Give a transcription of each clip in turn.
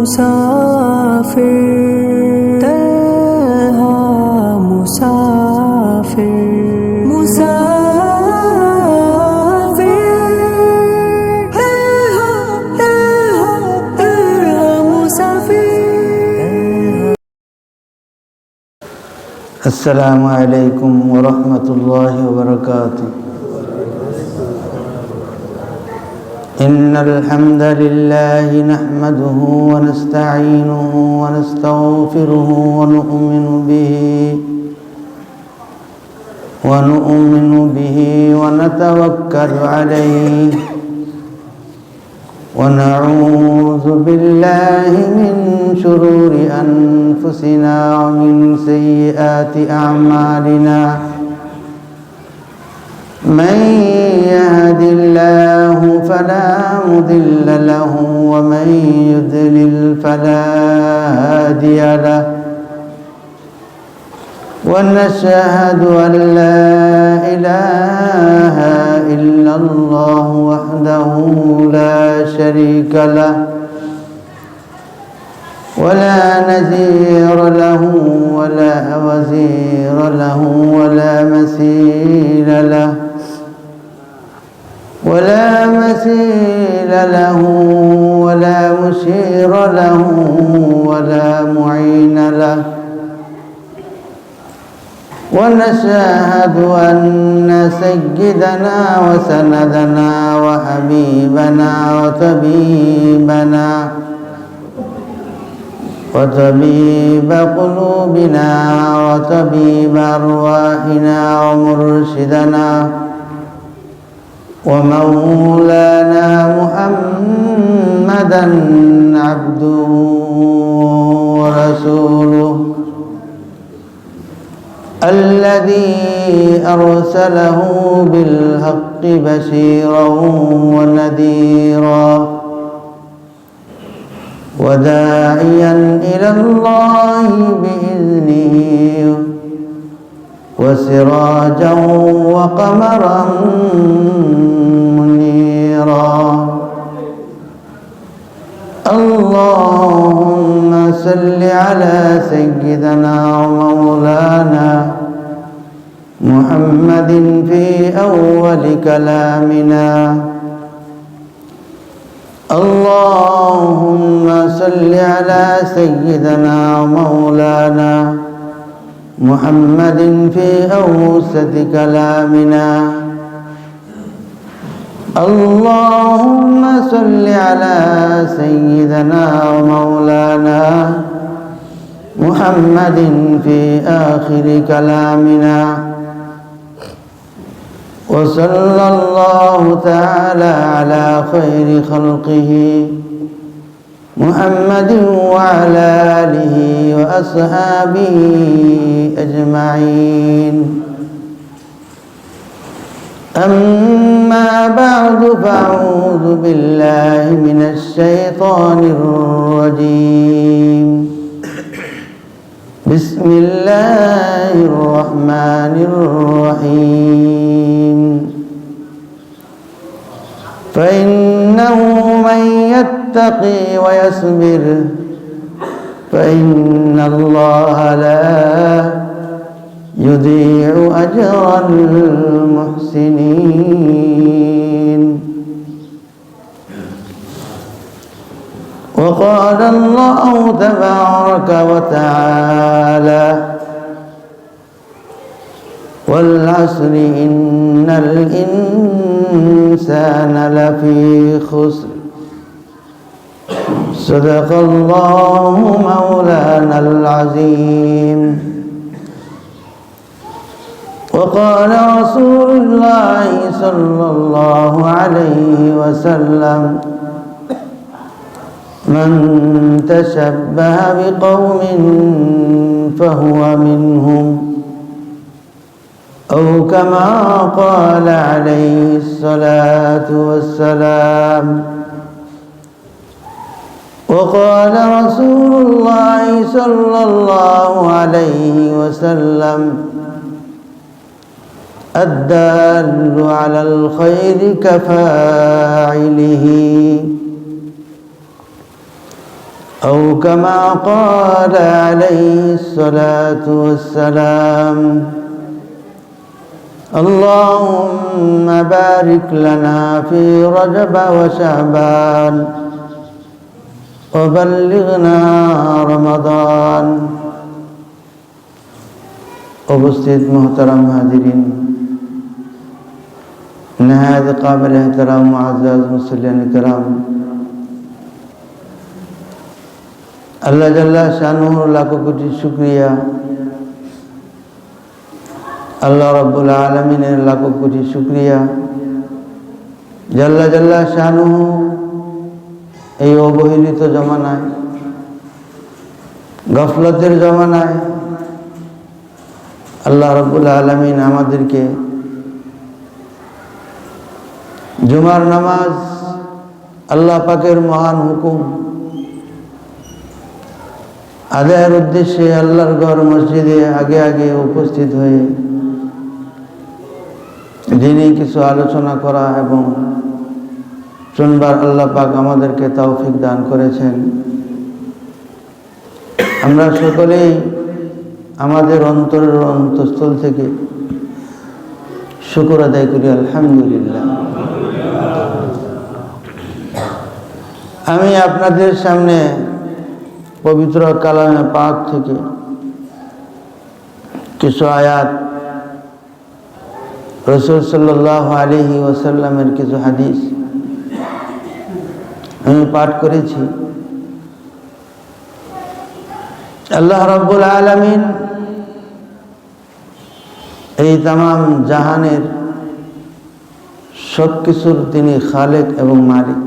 मुसाफिर तन्हा मुसाफिर मुसाफिर तन्हा मुसाफिर। अस्सलामु अलैकुम वरहमतुल्लाहि वबरकातुहू। इन्नल हम्दलिल्लाहि नहमदुहु व नस्तईनुहु व नस्तगफिरुहु व नु'मिनु बिही व नतवक्कलु अलैहि व नऊज़ु बिल्लाहि मिन शुरूरि अनफुसिना व मिन सय्यिआति अअमालिना। मन यहदिल्लाहु फला मुदिल्ल लहु व मन युद्लिल फला हादिय लहु। व नशहदु अन ला इलाहा इल्लल्लाहु वहदहु ला शरीका लहु वला नज़ीर लहु वला वज़ीर लहु वला मसील लहु वला मसील लहु वला मुशीर लहु वला मुईन लहु। ونشهد أن سيدنا وسندنا وحبيبنا وطبيب قلوبنا وطبيب أرواحنا ومرشدنا ومولانا محمدا عبده ورسوله الذي أرسله بالحق بشيرا ونذيرا وداعيا إلى الله بإذنه وسراجا وقمرا منيرا. اللهم صل على سيدنا ومولانا محمد في أول كلامنا. اللهم صل على سيدنا ومولانا محمد في أوسط كلامنا. اللهم صل على سيدنا ومولانا محمد في آخر كلامنا. وصلى الله تعالى على خير خلقه محمد وعلى آله وأصحابه أجمعين. أما بعد فأعوذ بالله من الشيطان الرجيم. بسم الله الرحمن الرحيم. فإنه من يتقي ويصبر فإن الله لا يضيع أجر المحسنين. وقال الله تبارك وتعالى والعصر إن الإنسان لفي خسر. صدق الله مولانا العظيم. وقال رسول الله صلى الله عليه وسلم من تشبه بقوم فهو منهم أو كما قال عليه الصلاة والسلام. وقال رسول الله صلى الله عليه وسلم الدال على الخير كفاعله أو كما قال عليه الصلاة والسلام اللهم بارك لنا في رجب وشعبان وبلغنا رمضان उपस्थित मोहतरम हाजिरीन नहायत काबिल एहतराम मुअज़्ज़ज़ मुसल्लिन किराम अल्लाह जल्ला शानुहु लाखों कोटि शुक्रिया अल्लाह रब्बुल आलमीনের लाखों कोटि शुक्रिया जल्ला जल्ला शानुहु এই অবহেলিত জমানায় গফলতের জমানায় আল্লাহ রব্বুল আলামিন আমাদেরকে জুমার নামাজ আল্লাহ পাকের মহান হুকুম আদায়ের উদ্দেশ্যে আল্লাহর ঘর মসজিদে আগে আগে উপস্থিত হয়ে দিনই কিছু আলোচনা করা এবং শুনবার আল্লাহ পাক আমাদেরকে তৌফিক দান করেছেন। আমরা সকলেই আমাদের অন্তরের অন্তঃস্থল থেকে শুকর আদায় করি আলহামদুলিল্লাহ। আমি আপনাদের সামনে পবিত্র কালামে পাক থেকে কিছু আয়াত, রাসূল সাল্লাল্লাহু আলাইহি ওয়াসাল্লামের কিছু হাদিস আমি পাঠ করেছি। আল্লাহ রাব্বুল আলামিন এই তামাম জাহানের সব কিছুর তিনি খালেক এবং মালিক।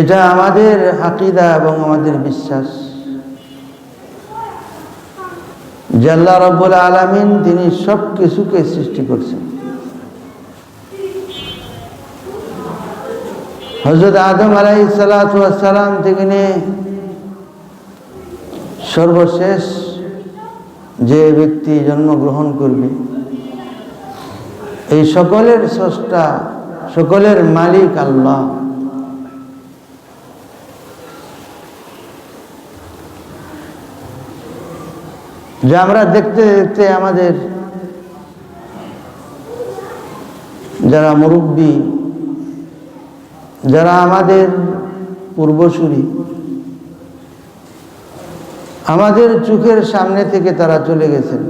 এটা আমাদের আকীদা এবং আমাদের বিশ্বাস যে আল্লাহ রাব্বুল আলামিন তিনি সব কিছুকে সৃষ্টি করছেন। হযরত আদম আলাইহিস সালাতু ওয়াস সালাম থেকে নিয়ে সর্বশেষ যে ব্যক্তি জন্মগ্রহণ করবে এই সকলের স্রষ্টা সকলের মালিক আল্লাহ। যে আমরা দেখতে দেখতে আমাদের যারা মুরব্বী, যারা আমাদের পূর্বসূরি, আমাদের চোখের সামনে থেকে তারা চলে গেছেন।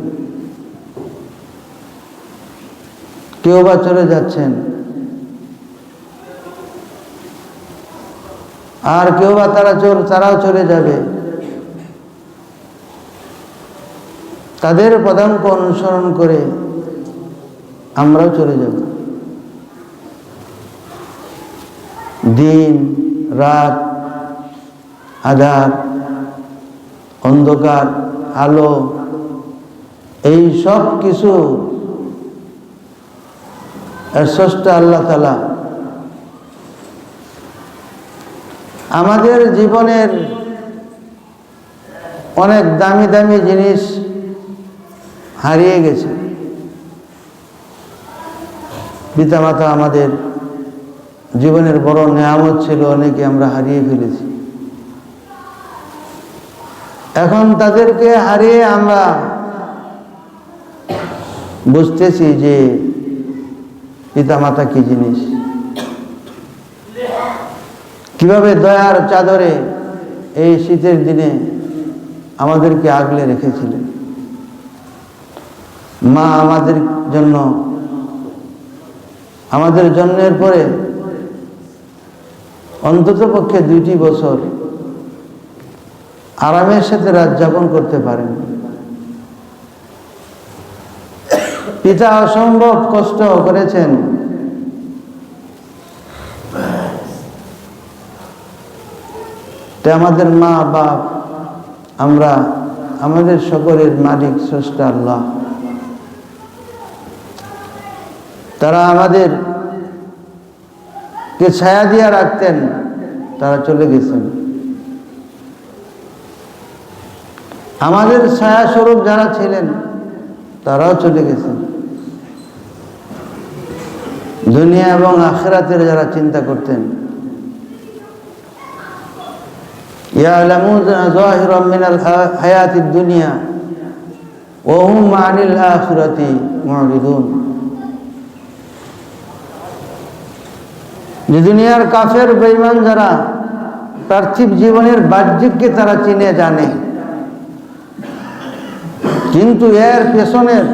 কেউ বা চলে যাচ্ছেন, আর কেউ বা তারাও চলে যাবে। তাদের পদাঙ্ক অনুসরণ করে আমরাও চলে যাব। দিন রাত, আঁধার অন্ধকার আলো, এই সব কিছু স্রষ্টা আল্লাহ তাআলা আমাদের জীবনের অনেক দামি দামি জিনিস হারিয়ে গেছে। পিতামাতা আমাদের জীবনের বড় নেয়ামত ছিল, অনেকে আমরা হারিয়ে ফেলেছি। এখন তাদেরকে হারিয়ে আমরা বুঝতেছি যে পিতামাতা কি জিনিস, কিভাবে দয়ার চাদরে এই শীতের দিনে আমাদেরকে আগলে রেখেছিলেন। মা আমাদের জন্য, আমাদের জন্মের পরে অন্তত পক্ষে 2টি বছর আরামের সাথে রাত যাপন করতে পারেন। পিতা অসম্ভব কষ্ট করেছেন। তাই আমাদের মা বাপ, আমরা আমাদের সকলের মালিক স্রষ্টা আল্লাহ। তারা আমাদের কে ছায়া দিয়া রাখতেন, তারা চলে গেছেন। আমাদের ছায়া স্বরূপ যারা ছিলেন তারাও চলে গেছেন। দুনিয়া এবং আখিরাতের যারা চিন্তা করতেন ইয়ালামুনা যাহিরাম মিনাল হায়াতিদ দুনিয়া ওয়া হুম আনিল আখিরাতি মুরিদুন। যে দুনিয়ার কাফের বেঈমান যারা পার্থিব জীবনের বাহ্যিককে তারা চিনে জানে, কিন্তু এর পেছনের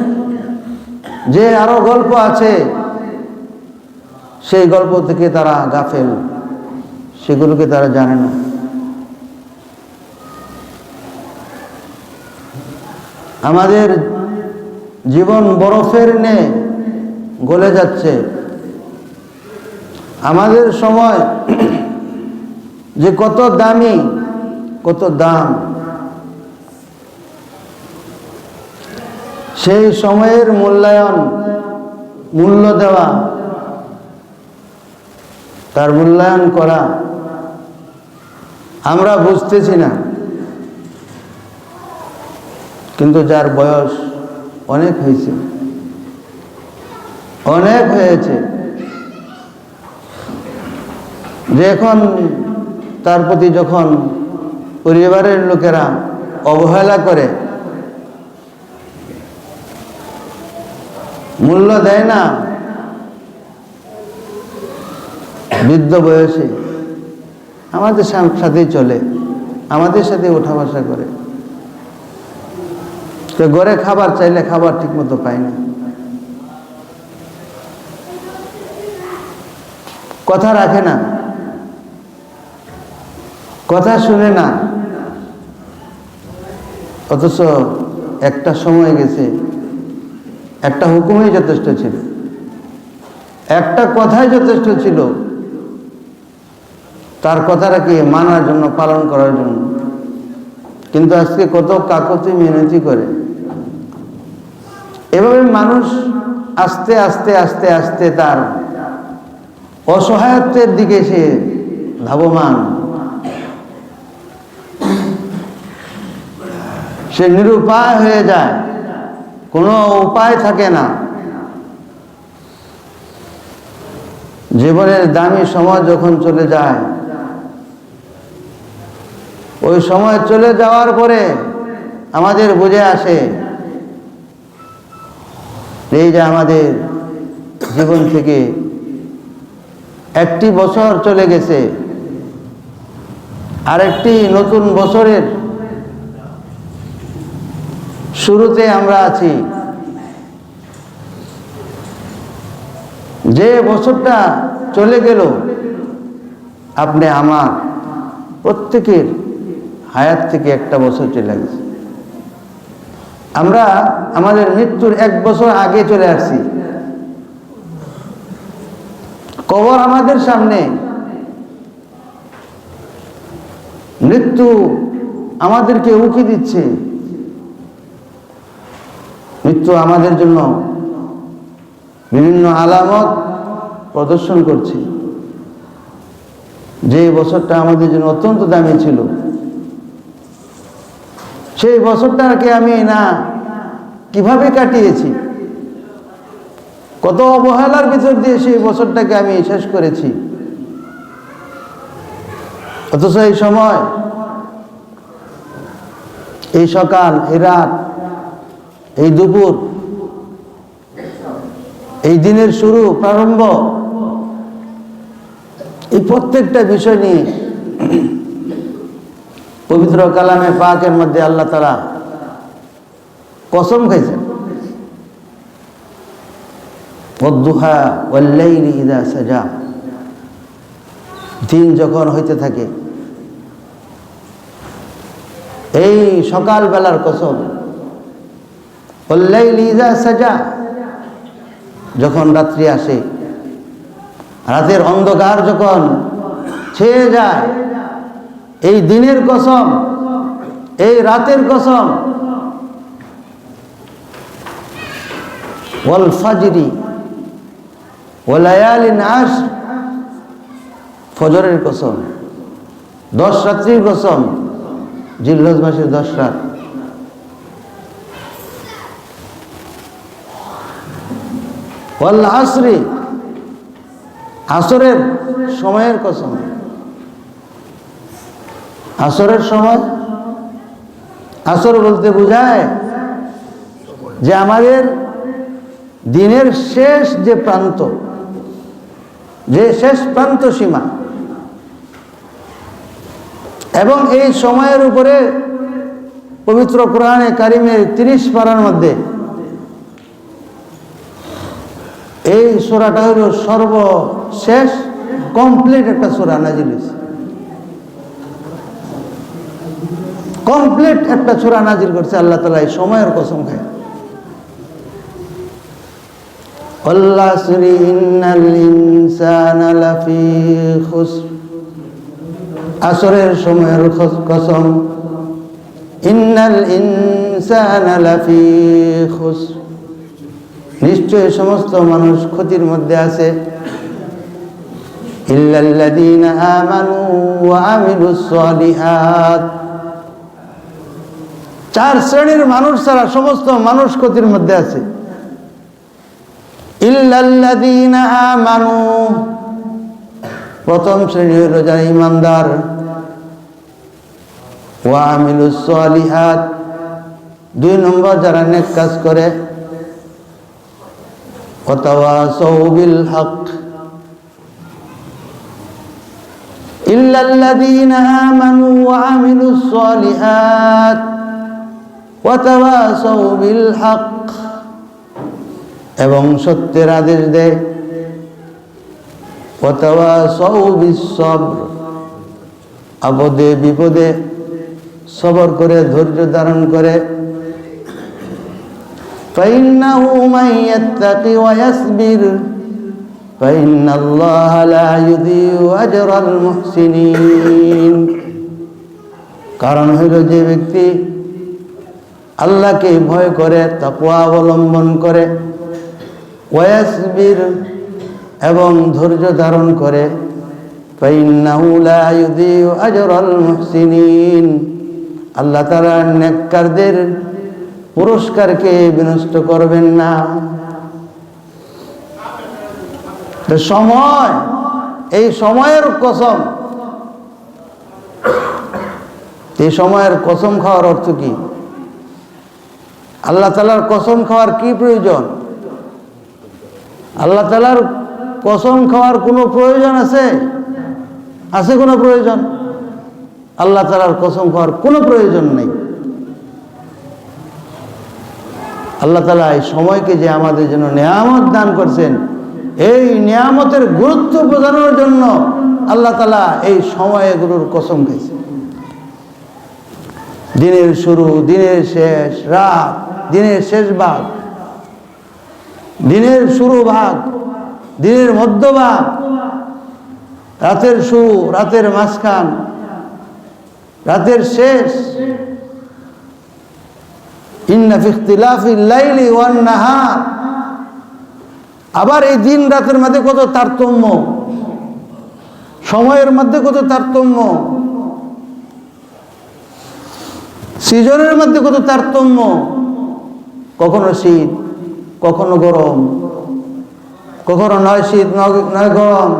যে আরো গল্প আছে সেই গল্প থেকে তারা গাফেল, সেগুলোকে তারা জানে না। আমাদের জীবন বরফের ন্যায় গলে যাচ্ছে। আমাদের সময় যে কত দামি, কত দাম, সেই সময়ের মূল্য দেওয়া, তার মূল্যায়ন করা আমরা বুঝতেছি না। কিন্তু যার বয়স অনেক হয়েছে, অনেক হয়েছে, যে এখন তার প্রতি যখন পরিবারের লোকেরা অবহেলা করে, মূল্য দেয় না, বৃদ্ধ বয়সে আমাদের সাথেই চলে, আমাদের সাথে ওঠা বসা করে, ঘরে খাবার চাইলে খাবার ঠিক মতো পায় না, কথা রাখে না, কথা শুনে না। অথচ একটা সময় গেছে, একটা হুকুমই যথেষ্ট ছিল, একটা কথাই যথেষ্ট ছিল তার কথাটাকে মানার জন্য, পালন করার জন্য। কিন্তু আজকে কত কাকতি মিনতি করে। এভাবে মানুষ আস্তে আস্তে আস্তে আস্তে তার অসহায়ত্বের দিকে সে ধাবমান। সে নিরুপায় হয়ে যায়, কোনো উপায় থাকে না। জীবনের দামি সময় যখন চলে যায়, ওই সময় চলে যাওয়ার পরে আমাদের বুঝে আসে এই যে আমাদের জীবন থেকে একটি বছর চলে গেছে, আরেকটি নতুন বছরের শুরুতে আমরা আছি। যে বছরটা চলে গেল, আপনি আমার প্রত্যেকের হায়াত থেকে একটা বছর চলে গেছে। আমরা আমাদের মৃত্যুর 1 বছর আগে চলে আসছি। কবর আমাদের সামনে, মৃত্যু আমাদেরকে উকি দিচ্ছে, মৃত্যু আমাদের জন্য বিভিন্ন আলামত প্রদর্শন করছে। যে বছরটা আমাদের জন্য অত্যন্ত দামি ছিল, সেই বছরটাকে আমি না কিভাবে কাটিয়েছি, কত অবহেলার ভিতর দিয়ে সেই বছরটাকে আমি শেষ করেছি। অথচ এই সময়, এই সকাল, এই রাত, এই দুপুর, এই দিনের শুরু, প্রারম্ভ, এই প্রত্যেকটা বিষয় নিয়ে পবিত্র কালামে পাকের মধ্যে আল্লাহ তাআলা কসম খাইছেন। ওয়াদ-দুহা ওয়াল-লাইলি ইযা সাজা। দিন যখন হইতে থাকে, এই সকাল বেলার কসম। ওয়াল-লাইলি ইযা সাজা, যখন রাত্রি আসে, রাতের অন্ধকার যখন ছেয়ে যায়, এই দিনের কসম, এই রাতের কসম। ওয়াল ফাজরি ওয়া লায়ালিন আশর, ফজরের কসম, 10 রাত্রির কসম, জিলহজ মাসের 10 রাত। ওয়াল আসরি, আসরের সময়ের কসম। আসরের সময়, আসর বলতে বোঝায় যে আমাদের দিনের শেষ যে প্রান্ত, যে শেষ প্রান্ত সীমা, এবং এই সময়ের উপরে পবিত্র কোরআনে কারিমের 30 পারার মধ্যে এই সূরাটা হল সর্বশেষ কমপ্লিট একটা সূরা নাজিল হয়েছে। কমপ্লিট একটা সূরা নাজিল করছে আল্লাহ তাআলা এই সময়ের কসম খায়। ওয়াল্লাসরি ইন্নাল ইনসানা লাফি খুসর, আসরের সময়ের কসম, ইন্নাল ইনসানা লাফি খুসর, নিশ্চয় সমস্ত মানুষ ক্ষতির মধ্যে আছে, ইল্লাল্লাযীনা আমানু ওয়া আমিলুস সালিহাত, 4 শ্রেণীর মানুষ ছাড়া সমস্ত মানুষ ক্ষতির মধ্যে আছে। ইল্লাল্লাযীনা আমানু, প্রথম শ্রেণী হলো যারা ঈমানদার, ওয়া আমিলুস সালিহাত, 2 নম্বর যারা নেক কাজ করে, ওয়া তাওয়াসাউ বিল হক। ইল্লাল্লাযীনা আমানু ওয়া আমিলুস সালিহাত ওয়া তাওয়াসাউ বিল হক, এবং সত্যের আদেশ দেয়, ওয়া তাওয়াসাউ বিস সবর, আপদে বিপদে সবর করে, ধৈর্য ধারণ করে। ফাইন্নাহু মান ইয়াত্তাকি ওয়া ইয়াসবির ফাইন্নাল্লাহা লা ইউযিউ আজরাল মুহসিনিন, কারণ হইল যে ব্যক্তি আল্লাহকে ভয় করে, তাকওয়া অবলম্বন করে, ওয়া ইয়াসবির, এবং ধৈর্য ধারণ করে, ফাইন্নাহু লা ইউযিউ আজরাল মুহসিনিন, আল্লাহ তাআলা নেককারদের পুরস্কারকে বিনষ্ট করবেন না। সময়, এই সময়ের কসম, এই সময়ের কসম খাওয়ার অর্থ কি? আল্লাহ তাআলার কসম খাওয়ার কি প্রয়োজন? আল্লাহ তাআলার কসম খাওয়ার কোনো প্রয়োজন আছে? আছে কোনো প্রয়োজন? আল্লাহ তাআলার কসম খাওয়ার কোনো প্রয়োজন নেই। আল্লাহ তাআলা এই সময়কে যে আমাদের জন্য নিয়ামত দান করছেন, এই নিয়ামতের গুরুত্ব বোঝানোর জন্য আল্লাহ তাআলা এই সময়গুলোর কসম খাইছে। দিনের শুরু, দিনের শেষ, রাত, দিনের শেষ ভাগ, দিনের শুরু ভাগ, দিনের মধ্যভাগ, রাতের শুরু, রাতের মাঝখান, রাতের শেষ। ইন্না ফি ইখতিলাফিল লাইলি ওয়ান নাহার, আবার এই দিন রাতের মধ্যে কত তারতম্য, সময়ের মধ্যে কত তারতম্য, সিজনের মধ্যে কত তারতম্য, কখনো শীত, কখনো গরম, কখনো নয় শীত নয় গরম।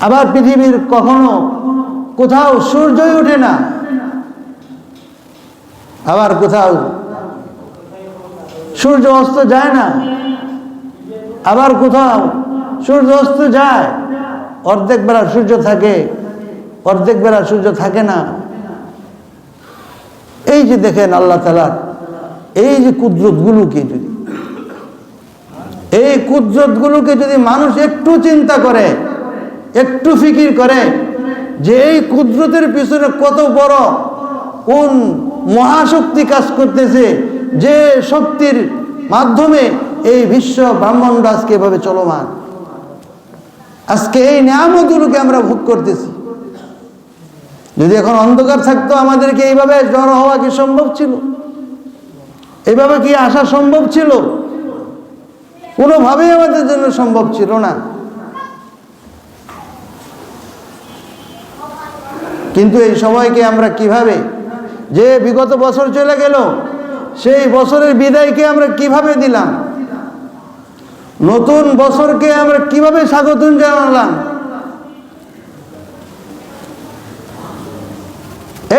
আবার পৃথিবীর কখনো কোথাও সূর্যই ওঠে না, আবার কোথাও সূর্য অস্ত যায় না, আবার কোথাও সূর্য অস্ত যায়, অর্ধেক বেলা সূর্য থাকে, অর্ধেক বেলা সূর্য থাকে না। এই যে দেখেন আল্লাহ তাআলার এই যে কুদরতগুলোকে, যদি এই কুদরতগুলোকে যদি মানুষ একটু চিন্তা করে, একটু ফিকির করে যে এই কুদরতের পিছনে কত বড় কোন মহাশক্তি কাজ করতেছে, যে শক্তির মাধ্যমে এই বিশ্ব ব্রহ্মাণ্ড আজকে এভাবে চলমান, আজকে এই নিয়ামতগুলোকে আমরা ভোগ করতেছি। যদি এখন অন্ধকার থাকতো, আমাদেরকে এইভাবে জড়ো হওয়া কি সম্ভব ছিল? এইভাবে কি আসা সম্ভব ছিল? কোনোভাবেই আমাদের জন্য সম্ভব ছিল না। কিন্তু এই সময়কে আমরা কিভাবে, যে বিগত বছর চলে গেল, সেই বছরের বিদায়কে আমরা কিভাবে দিলাম? নতুন বছরকে আমরা কিভাবে স্বাগতম জানালাম।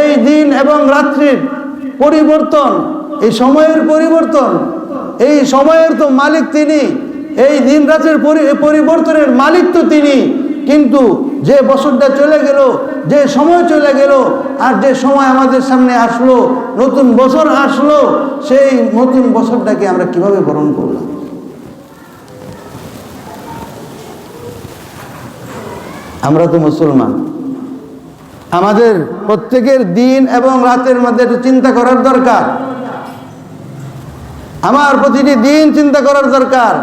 এই দিন এবং রাত্রির পরিবর্তন, এই সময়ের পরিবর্তন, এই সময়ের তো মালিক তিনি, এই দিন রাতের পরিবর্তনের মালিক তো তিনি। কিন্তু যে বছরটা চলে গেল, যে সময় চলে গেল, আর যে সময় আমাদের সামনে আসলো, নতুন বছর আসলো, সেই নতুন বছরটাকে আমরা কিভাবে বরণ করলাম। আমরা তো মুসলমান, আমাদের প্রত্যেকের দিন এবং রাতের মধ্যে একটু চিন্তা করার দরকার। আমার প্রতিটি দিন চিন্তা করার দরকার,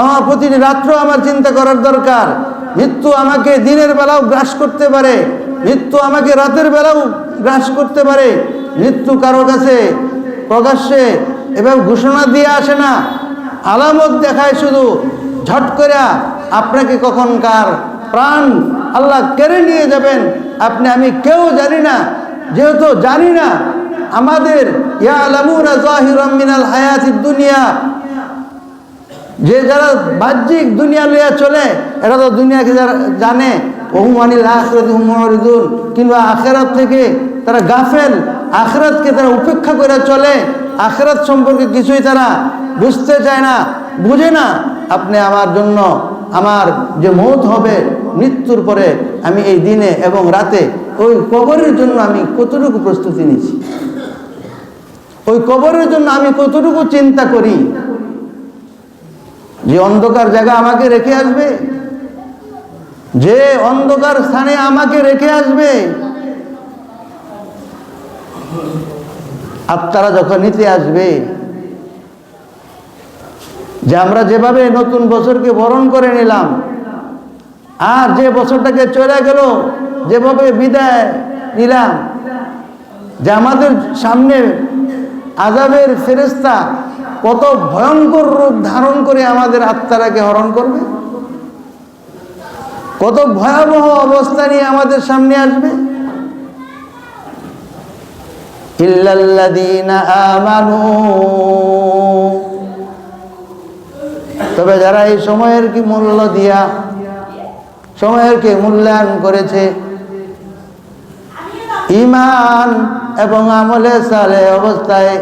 আমার প্রতিটি রাত্র আমার চিন্তা করার দরকার। মৃত্যু আমাকে দিনের বেলাও গ্রাস করতে পারে, মৃত্যু আমাকে রাতের বেলাও গ্রাস করতে পারে। মৃত্যু কারো কাছে প্রকাশ্যে এভাবে ঘোষণা দিয়ে আসে না, আলামত দেখায় শুধু। ঝট করে আপনাকে কখনকার প্রাণ আল্লাহ কেড়ে নিয়ে যাবেন আপনি আমি কেউ জানি না। যেহেতু জানি না, আমাদের ইয়ালামুনা যাহিরাম মিনাল হায়াতিদ দুনিয়া, যে যারা বাহ্যিক দুনিয়া লইয়া চলে, এরা তো দুনিয়াকে যারা জানে, ওহুম আনিল আখিরাতি হুম মুরিদুন, কিংবা আখিরাত থেকে তারা গাফেল, আখিরাতকে তারা উপেক্ষা করে চলে, আখিরাত সম্পর্কে কিছুই তারা বুঝতে চায় না, বুঝে না। আপনি আমার জন্য আমার যে মৌত হবে, মৃত্যুর পরে আমি এই দিনে এবং রাতে ওই কবরের জন্য আমি কতটুকু প্রস্তুতি নিয়েছি, ওই কবরের জন্য আমি কতটুকু চিন্তা করি। যে অন্ধকার জায়গা আমাকে রেখে আসবে, যে অন্ধকার স্থানে আমাকে রেখে আসবে, আত্মারা যখন নিতে আসবে, যে আমরা যেভাবে নতুন বছরকে বরণ করে নিলাম, আর যে বছরটাকে চলে গেল যেভাবে বিদায় নিলাম, যে আমাদের সামনে আযাবের ফেরেশতা কত ভয়ঙ্কর রূপ ধারণ করে আমাদের আত্মারাকে হরণ করবে, কত ভয়াবহ অবস্থা নিয়ে আমাদের সামনে আসবে। ইল্লাল্লাযীনা আমানু, তবে যারা এই সময়ের কি মূল্য দিয়া, সময়ের কি মূল্যায়ন করেছে, ঈমান এবং আমলে সালেহ অবস্থায়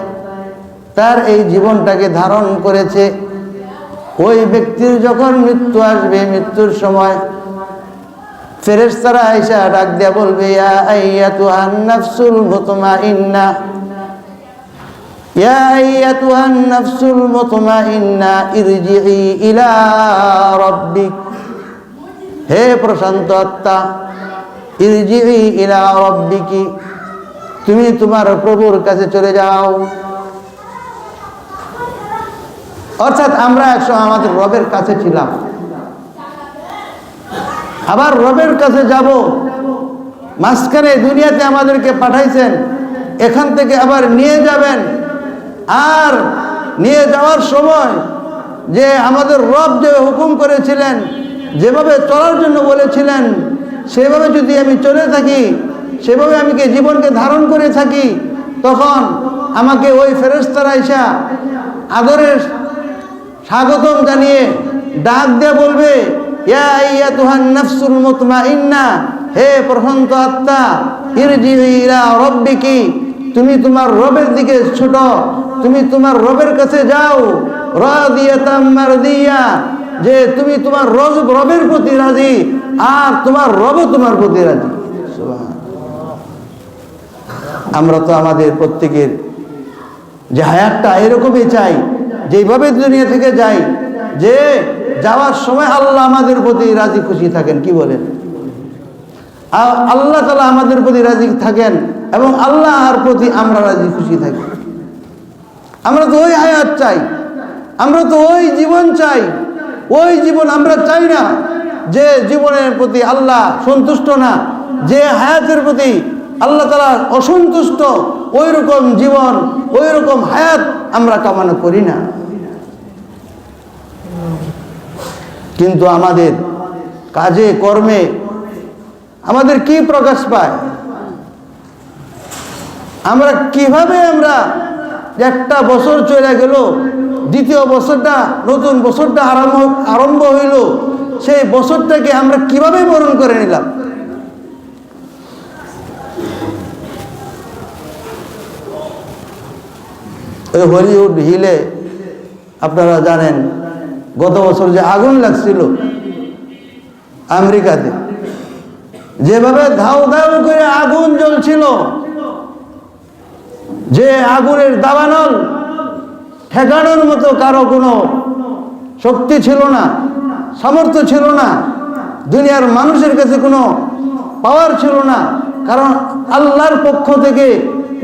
তার এই জীবনটাকে ধারণ করেছে, ওই ব্যক্তির যখন মৃত্যু আসবে, মৃত্যুর সময় ফেরেশতারা আয়েশা ডাক দিয়া বলবে, ইয়া আইয়াতুহান নাফসুল মুতমাইন্না, ইয়া আইয়াতুহান নাফসুল মুতমাইন্না ইরজিই ইলা রাব্বিক, হে প্রশান্ত আত্মা, ইরজিই ইলা রাব্বিকি, তুমি তোমার প্রভুর কাছে চলে যাও। অর্থাৎ আমরা একসময় আমাদের রবের কাছে ছিলাম, আবার রবের কাছে যাব। মাঝখানে দুনিয়াতে আমাদেরকে পাঠাইছেন, এখান থেকে আবার নিয়ে যাবেন। আর নিয়ে যাওয়ার সময় যে আমাদের রব যে হুকুম করেছিলেন, যেভাবে চলার জন্য বলেছিলেন, সেভাবে যদি আমি চলে থাকি, সেভাবে আমি জীবনকে ধারণ করে থাকি, তখন আমাকে ওই ফেরেশতারা আয়েশা আদরের স্বাগতম জানিয়ে ডাক দিয়ে বলবে, ইয়া আইয়াতুহান নাফসুল মুতমাইন্না, হে প্রশান্ত আত্মা, ইরজিই ইলা রাব্বিকি, তুমি তোমার রবের দিকে ছুটো, তুমি তোমার রবের কাছে যাও। রাদিয়াতাম মারদিয়া, যে তুমি তোমার রবের প্রতি রাজি, আর তোমার রবও তোমার প্রতি রাজি। আমরা তো আমাদের প্রত্যেকের যে হায়াতটা এরকমই চাই, যেভাবে দুনিয়া থেকে যাই, যে যাওয়ার সময় আল্লাহ আমাদের প্রতি রাজি খুশি থাকেন। কি বলেন? আল্লাহ তাআলা আমাদের প্রতি রাজি থাকেন এবং আল্লাহর প্রতি আমরা রাজি খুশি থাকি। আমরা তো ওই হায়াত চাই, আমরা তো ওই জীবন চাই। ওই জীবন আমরা চাই না যে জীবনের প্রতি আল্লাহ সন্তুষ্ট না, যে হায়াতের প্রতি আল্লাহ তাআলা অসন্তুষ্ট, ওই রকম জীবন, ওই রকম হায়াত আমরা কামনা করি না। কিন্তু আমাদের কাজে কর্মে আমাদের কি প্রকাশ পায়? আমরা কিভাবে আমরা একটা বছর চলে গেল, দ্বিতীয় বছরটা, নতুন বছরটা আরম্ভ হইল, সেই বছরটাকে আমরা কিভাবে বরণ করে নিলাম? ওই হলিউড হিলে আপনারা জানেন গত বছর যে আগুন লাগছিল আমেরিকাতে, যেভাবে ধাউ ধাউ করে আগুন জ্বলছিল, যে আগুনের দাবানল ঠেকানোর মতো কারো কোনো শক্তি ছিল না, সামর্থ্য ছিল না, দুনিয়ার মানুষের কাছে কোনো পাওয়ার ছিল না। কারণ আল্লাহর পক্ষ থেকে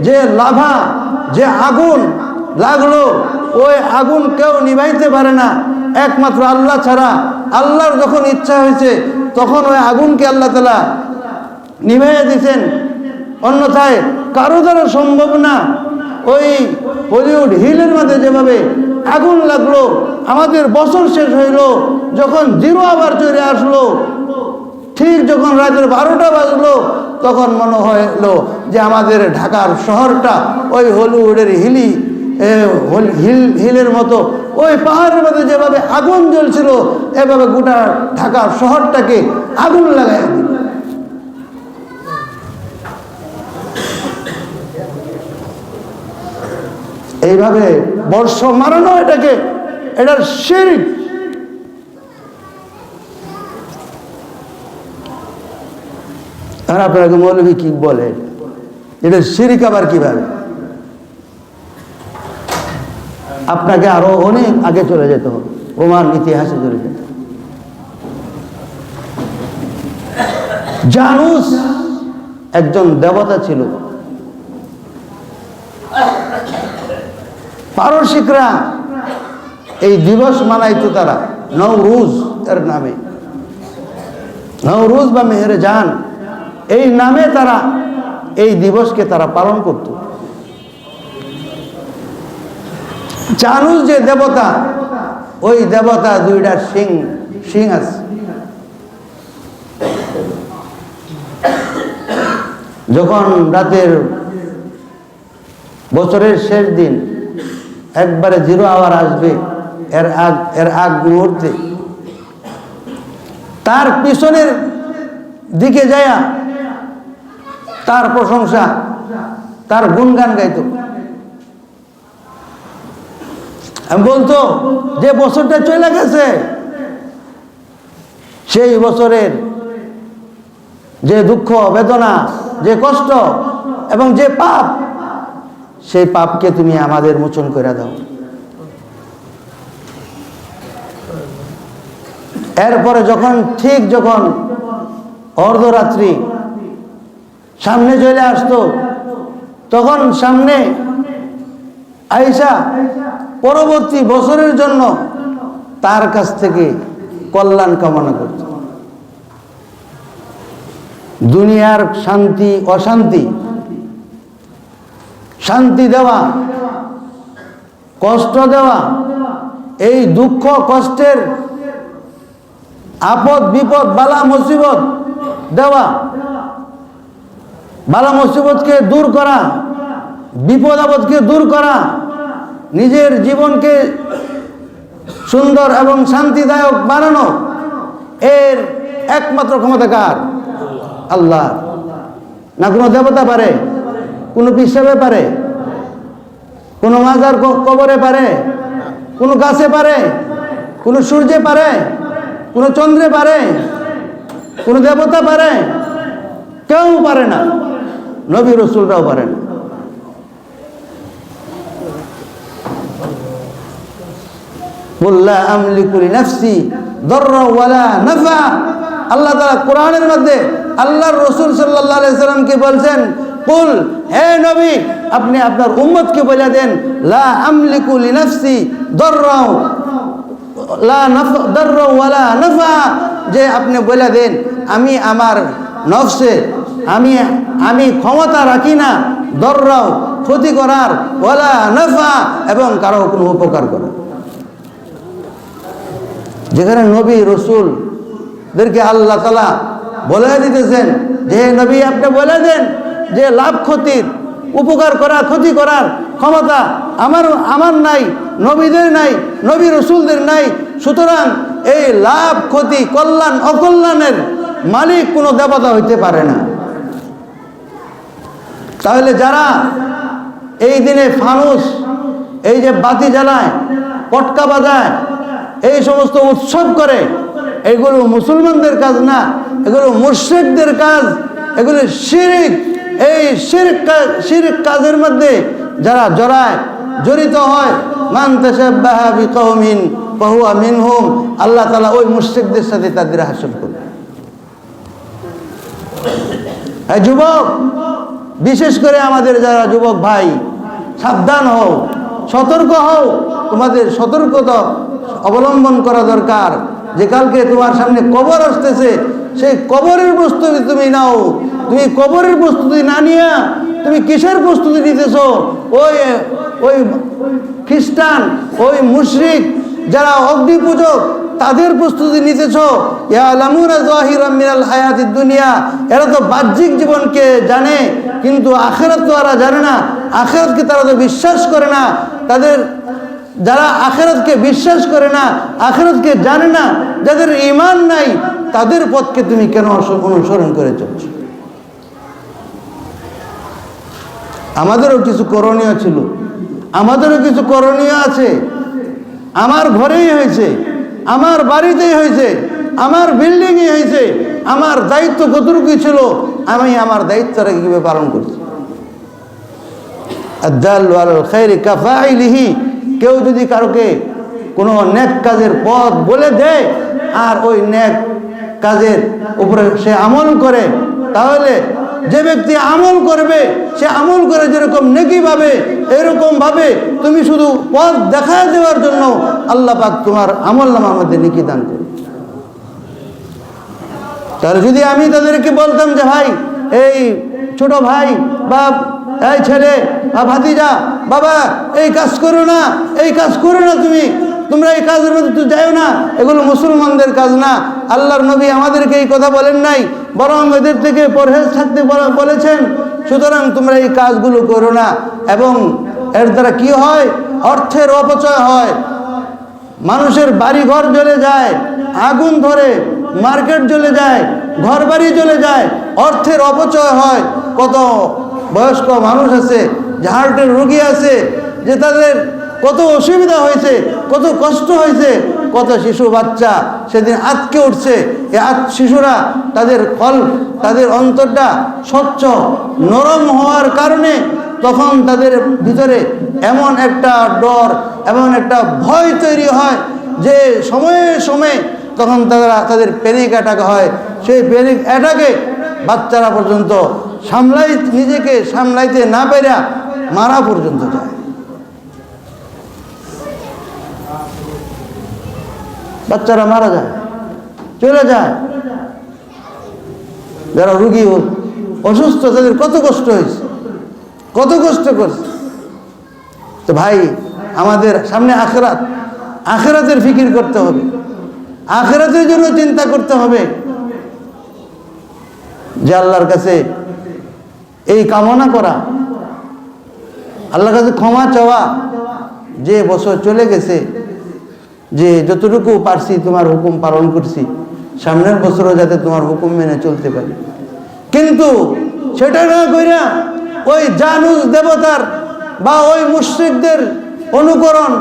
যে লাভা, যে আগুন লাগলো, ওই আগুন কেউ নিভাইতে পারে না একমাত্র আল্লাহ ছাড়া। আল্লাহর যখন ইচ্ছা হয়েছে তখন ওই আগুনকে আল্লাহ তাআলা নিভাইয়া দিয়েছেন, অন্যথায় কারো দ্বারা সম্ভব না। ওই হলিউড হিলের মধ্যে যেভাবে আগুন লাগলো, আমাদের বছর শেষ হইল, যখন জিরো আবার চলে আসলো, ঠিক যখন রাতের 12টা বাজলো, তখন মনে হলো যে আমাদের ঢাকার শহরটা ওই হলিউডের হিলের মতো, ওই পাহাড়ের মধ্যে যেভাবে আগুন জ্বলছিল, এভাবে গোটা ঢাকার শহরটাকে আগুন লাগাই দিল। এইভাবে বর্ষ মারানো, এটার শিরক। আর আপনাকে মৌলভী কি বলে, এটা শিরক আবার কিভাবে? আপনাকে আরো অনেক আগে চলে যেতে হবে, রোমান ইতিহাসে চলে যেতে হবে। জানুস একজন দেবতা ছিল। পারসিকরা এই দিবস মানাইতো, তারা নওরুজ এর নামে, নওরুজ বা মেহেরজান এই নামে তারা এই দিবসকে তারা পালন করত। জানুস যে দেবতা, ওই দেবতা দুইটা সিং আছে। যখন রাতের বছরের শেষ দিন একবারে জিরো আওয়ার আসবে, এর আগ মুহূর্তে তার পিছনের দিকে যায়া তার প্রশংসা, তার গুণগান গাইত। আমি বলতো যে বছরটা চলে গেছে, সেই বছরের যে দুঃখ, বেদনা, যে কষ্ট এবং যে পাপ, সেই পাপকে তুমি আমাদের মোচন করে দাও। এরপরে যখন অর্ধরাত্রি সামনে চলে আসতো, তখন সামনে আয়েশা পরবর্তী বছরের জন্য তার কাছ থেকে কল্যাণ কামনা করত। দুনিয়ার শান্তি অশান্তি, শান্তি দেওয়া, কষ্ট দেওয়া, এই দুঃখ কষ্টের আপদ বিপদ, বালা মুসিবত দেওয়া, বালা মুসিবতকে দূর করা, বিপদ আপদকে দূর করা, নিজের জীবনকে সুন্দর এবং শান্তিদায়ক বানানো, এর একমাত্র ক্ষমতা কার? আল্লাহ। না কোনো দেবতা পারে, কোনো পিসাবে পারে, কোনো মাজার কবরে পারে, কোনো গাছে পারে, কোনো সূর্যে পারে, কোনো চন্দ্রে পারে, কোনো দেবতা পারে? কেউ পারে না, নবী রাসূলরাও পারেন। কুল্লা আমলিকু লিনাফসি দাররা ওয়ালা নাফা। আল্লাহ তাআলা কোরআনের মধ্যে আল্লাহর রাসূল সাল্লাল্লাহু আলাইহি সাল্লামকে বলছেন, কুল, হে নবী, আপনি আপনার উম্মতকে বলে দেন, লা আমলিকু লিনাফসি দাররা ওয়ালা নাফা, যে আপনি বলে দেন আমি আমার নফসে আমি ক্ষমতা রাখি না দররাও, ক্ষতি করার, ওয়ালা নাফা, এবং কারো কোনো উপকার করার। যেখানে নবী রসুলদেরকে আল্লাহ তাআলা বলে দিতেছেন যে নবী আপনি বলে দেন যে লাভ ক্ষতির, উপকার করা, ক্ষতি করার ক্ষমতা আমার নাই, নবীদের নাই, নবী রসুলদের নাই। সুতরাং এই লাভ ক্ষতি কল্যাণ অকল্যাণের মালিক কোনো দেবতা হইতে পারে না। তাহলে যারা এই দিনে ফানুস, এই যে বাতি জ্বালায়, পটকা বাজায়, এই সমস্ত উৎসব করে, এগুলো মুসলমানদের কাজ না, এগুলো মুশরিকদের কাজ, এগুলো শিরক। এই শিরক কাজের মধ্যে যারা জড়িত হয়, মান তাশাব্বাহা বিকওমিন ফাহুয়া মিনহুম, আল্লাহ তাআলা ওই মুশরিকদের সাথে তাদের হাসর করবে। এই যুবক, বিশেষ করে আমাদের যারা যুবক ভাই, সাবধান হও, সতর্ক হও। তোমাদের সতর্কতা অবলম্বন করা দরকার যে কালকে তোমার সামনে কবর আসতেছে, সেই কবরের প্রস্তুতি তুমি নাও। তুমি কবরের প্রস্তুতি না নিয়ে তুমি কিসের প্রস্তুতি নিতেছ? ওই খ্রিস্টান, ওই মুশরিক যারা অগ্নি পূজক, তাদের প্রস্তুতি নিতেছ। ইয়ালামুনা যাহিরাম মিনাল হায়াতিদ দুনিয়া, এরা তো বাহ্যিক জীবনকে জানে, কিন্তু আখিরাত তো এরা জানে না। আখিরাতকে তারা তো বিশ্বাস করে না। যারা আখিরাতকে বিশ্বাস করে না, আখিরাতকে জানে না, যাদের ঈমান নাই, তাদের পথকে তুমি কেন অনুসরণ করে চলছো? আমাদেরও কিছু করণীয় ছিল, আমাদেরও কিছু করণীয় আছে। আমার ঘরেই হয়েছে, আমার বাড়িতেই হয়েছে, আমার বিল্ডিংয়ে হয়েছে। আমার দায়িত্ব কতটুকু ছিল, আমি আমার দায়িত্বটা কিভাবে পালন করছি। আদ-দাল্লু আলাল খায়রি কাফাইলিহি, কেউ যদি কারোকে কোনো নেক কাজের পথ বলে দেয় আর ওই নেক কাজের উপরে সে আমল করে, তাহলে যে ব্যক্তি আমল করবে, সে আমল করে যেরকম নেকি পাবে, এরকম ভাবে তুমি শুধু পথ দেখায় দেওয়ার জন্য আল্লাহ পাক তোমার আমল নামার মধ্যে নেকি দান করবে। তাহলে যদি আমি তাদেরকে বলতাম যে ভাই, এই ছোট ভাই বা এই ছেলে বা ভাতিজা, বাবা এই কাজ করো না, এই কাজ করো না, তোমরা এই কাজের মধ্যে তো যাও না, এগুলো মুসলমানদের কাজ না। আল্লাহর নবী আমাদেরকে এই কথা বলেন নাই, বরং এদের থেকে পরহেজ থাকতে বলেছেন। সুতরাং তোমরা এই কাজগুলো করো না। এবং এর দ্বারা কি হয়? অর্থের অপচয় হয়, মানুষের বাড়ি ঘর জ্বলে যায়, আগুন ধরে, মার্কেট জ্বলে যায়, ঘর বাড়ি জ্বলে যায়, অর্থের অপচয় হয়। কত বয়স্ক মানুষ আছে, হার্টের রোগী আছে, যে তাদের কত অসুবিধা হয়েছে, কত কষ্ট হয়েছে, কত শিশু বাচ্চা সেদিন আটকে উঠছে। এই শিশুরা তাদের অন্তরটা স্বচ্ছ নরম হওয়ার কারণে তখন তাদের ভিতরে এমন একটা ডর, এমন একটা ভয় তৈরি হয় যে সময়ে সময়ে তখন তাদের প্যানিক অ্যাটাক হয়। সেই প্যানিক অ্যাটাকে বাচ্চারা পর্যন্ত নিজেকে সামলাইতে না পেরে মারা পর্যন্ত যায়। বাচ্চারা মারা যায়, চলে যায়। যারা রুগী অসুস্থ, তাদের কত কষ্ট হয়েছে, কত কষ্ট করছে। তো ভাই, আমাদের সামনে আখিরাত, আখিরাতের ফিকির করতে হবে, আখিরাতের জন্য চিন্তা করতে হবে। যে আল্লাহর কাছে এই কামনা করা, আল্লাহর কাছে ক্ষমা চাওয়া, যে বছর চলে গেছে, যে যতটুকু পারছি তোমার হুকুম পালন করছি, সামনের বছরও যাতে তোমার হুকুম মেনে চলতে পারি। কিন্তু সেটা না কইরা ওই জানুস দেবতার বা ওই মুশরিকদের অনুকরণ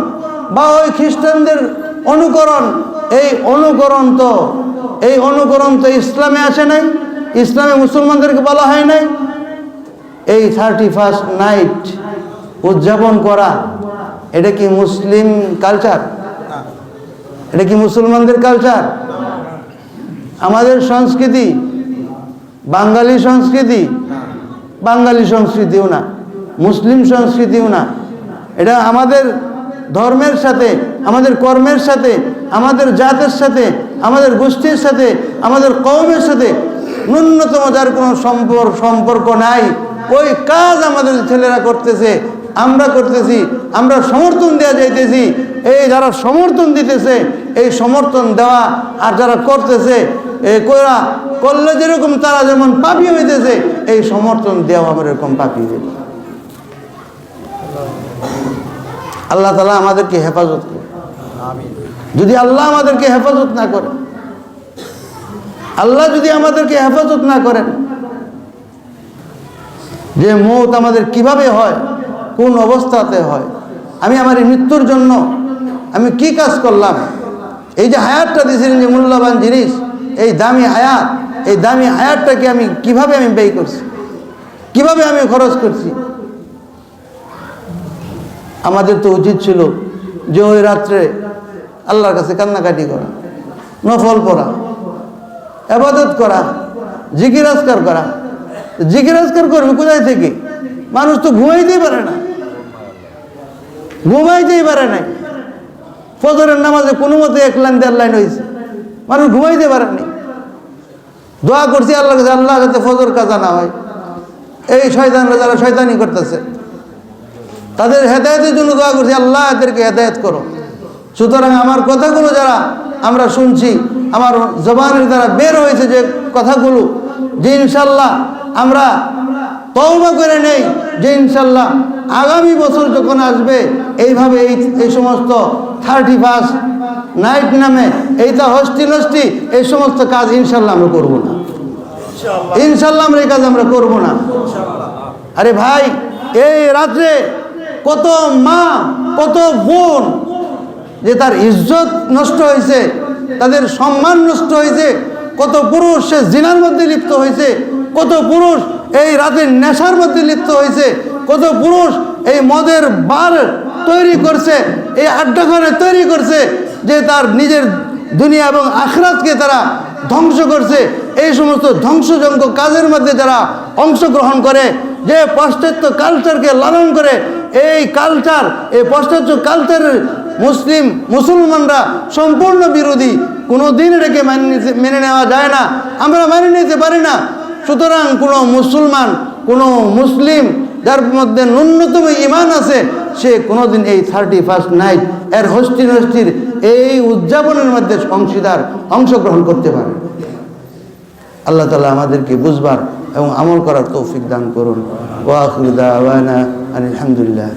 বা ওই খ্রিস্টানদের অনুকরণ, এই অনুকরণ তো ইসলামে আসে নাই, ইসলামে মুসলমানদেরকে বলা হয় নাই। এই 31st নাইট উদযাপন করা, এটা কি মুসলিম কালচার? এটা কি মুসলমানদের কালচার? আমাদের সংস্কৃতি বাঙালি সংস্কৃতিও না, মুসলিম সংস্কৃতিও না। এটা আমাদের ধর্মের সাথে, আমাদের কর্মের সাথে, আমাদের জাতের সাথে, আমাদের গোষ্ঠীর সাথে, আমাদের কওমের সাথে ন্যূনতম যার কোনো সম্পর্ক নাই। ওই কাজ আমাদের ছেলেরা করতেছে, আমরা করতেছি, আমরা সমর্থন দেওয়া যাইতেছি। এই যারা সমর্থন দিতেছে, এই সমর্থন দেওয়া আর যারা করতেছে, করলে যেরকম তারা যেমন পাপী হইতেছে, এই সমর্থন দেওয়া আমার এরকম পাপী হইতেছে। আল্লাহ তাআলা আমাদেরকে হেফাজত করে। যদি আল্লাহ আমাদেরকে হেফাজত না করে, আল্লাহ যদি আমাদেরকে হেফাজত না করেন, যে মৌত আমাদের কিভাবে হয়, কোন অবস্থাতে হয়, আমি আমার এই মৃত্যুর জন্য আমি কি কাজ করলাম, এই যে হায়াতটা দিয়েছিলেন, যে মূল্যবান জিনিস, এই দামি হায়াত, এই দামি হায়াতটাকে আমি কিভাবে ব্যয় করছি, কিভাবে আমি খরচ করছি। আমাদের তো উচিত ছিল যে ওই রাত্রে আল্লাহর কাছে কান্নাকাটি করা, নফল পড়া, ইবাদত করা, জিকির আজকার করা। জিকির আজকার করবে কোথায় থেকে? মানুষ তো ঘুমাইতেই পারে না, ঘুমাইতেই পারে নাই। ফজরের নামাজে কোনো মতে 1 লাইন 1.5 লাইন হয়েছে, মানুষ ঘুমাইতে পারেনি। দোয়া করছি আল্লাহর কাছে, আল্লাহ যাতে ফজর কাজা না হয়। এই শয়তানরা যারা শয়তানি করতেছে, তাদের হেদায়েতের জন্য দোয়া করছি, আল্লাহ এদেরকে হেদায়েত করো। সুতরাং আমার কথাগুলো যারা আমরা শুনছি, আমার জবানের দ্বারা বের হয়েছে যে কথাগুলো, যে ইনশাল্লাহ আমরা তওবা করে নেই, যে ইনশাল্লাহ আগামী বছর যখন আসবে এইভাবে এই সমস্ত 31 নাইট নামে এইটা হস্টি নষ্টি এই সমস্ত কাজ ইনশাল্লাহ আমরা করবো না। ইনশাল্লাহ আমরা এই কাজ আমরা করবো না। আরে ভাই, এই রাত্রে কত মা, কত বোন যে তার ইজ্জত নষ্ট হয়েছে, তাদের সম্মান নষ্ট হয়েছে, কত পুরুষ সে জিনার মধ্যে লিপ্ত হয়েছে, কত পুরুষ এই রাতের নেশার মধ্যে লিপ্ত হয়েছে, কত পুরুষ এই মদের বার তৈরি করছে, এই আড্ডাখানে তৈরি করছে, যে তার নিজের দুনিয়া এবং আখিরাতকে তারা ধ্বংস করছে। এই সমস্ত ধ্বংসজনক কাজের মধ্যে যারা অংশগ্রহণ করে, যে পাশ্চাত্য কালচারকে লালন করে, এই কালচার, এই পাশ্চাত্য কালচারের মুসলমানরা সম্পূর্ণ বিরোধী। কোনো দিন এটাকে মেনে নেওয়া যায় না, আমরা মেনে নিতে পারি না। সুতরাং কোনো মুসলমান, কোনো মুসলিম যার মধ্যে ন্যূনতম ঈমান আছে, সে কোনোদিন এই 31 নাইট এর হস্তি নষ্টির এই উদযাপনের মধ্যে অংশগ্রহণ করতে পারে। আল্লাহ তাআলা আমাদেরকে বুঝবার এবং আমল করার তৌফিক দান করুন। ওয়া আখিরু দাওয়ানা আলহামদুলিল্লাহ।